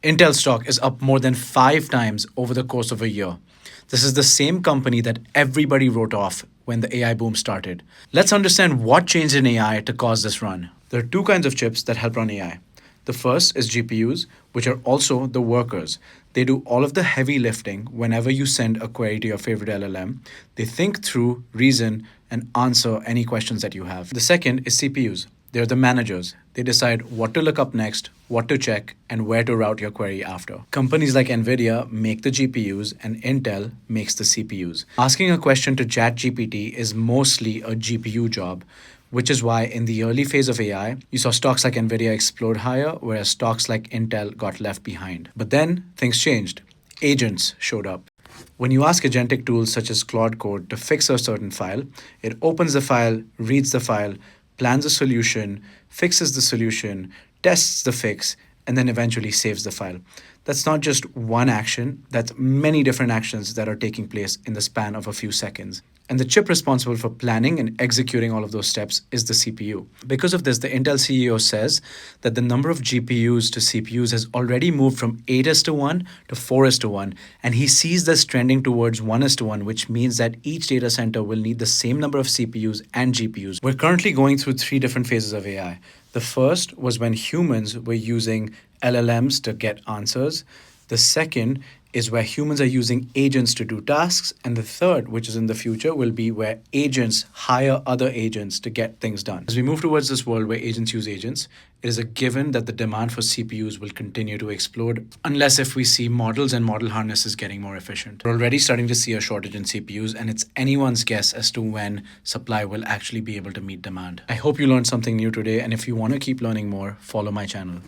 Intel stock is up more than 5 times over the course of a year. This is the same company that everybody wrote off when the AI boom started. Let's understand what changed in AI to cause this run. There are two kinds of chips that help run AI. The first is GPUs, which are also the workers. They do all of the heavy lifting whenever you send a query to your favorite LLM. They think through, reason, and answer any questions that you have. The second is CPUs. They're the managers. They decide what to look up next, what to check, and where to route your query after. Companies like NVIDIA make the GPUs and Intel makes the CPUs. Asking a question to ChatGPT is mostly a GPU job, which is why in the early phase of AI, you saw stocks like NVIDIA explode higher, whereas stocks like Intel got left behind. But then things changed. Agents showed up. When you ask agentic tools such as Claude Code to fix a certain file, it opens the file, reads the file, plans a solution, fixes the solution, tests the fix, and then eventually saves the file. That's not just one action, that's many different actions that are taking place in the span of a few seconds. And the chip responsible for planning and executing all of those steps is the CPU. Because of this, the Intel CEO says that the number of GPUs to CPUs has already moved from 8:1 to 4:1, and he sees this trending towards 1:1, which means that each data center will need the same number of CPUs and GPUs. We're currently going through 3 different phases of AI. The first was when humans were using LLMs to get answers. The second is where humans are using agents to do tasks. And the third, which is in the future, will be where agents hire other agents to get things done. As we move towards this world where agents use agents, it is a given that the demand for CPUs will continue to explode unless if we see models and model harnesses getting more efficient. We're already starting to see a shortage in CPUs, and it's anyone's guess as to when supply will actually be able to meet demand. I hope you learned something new today, and if you want to keep learning more, follow my channel.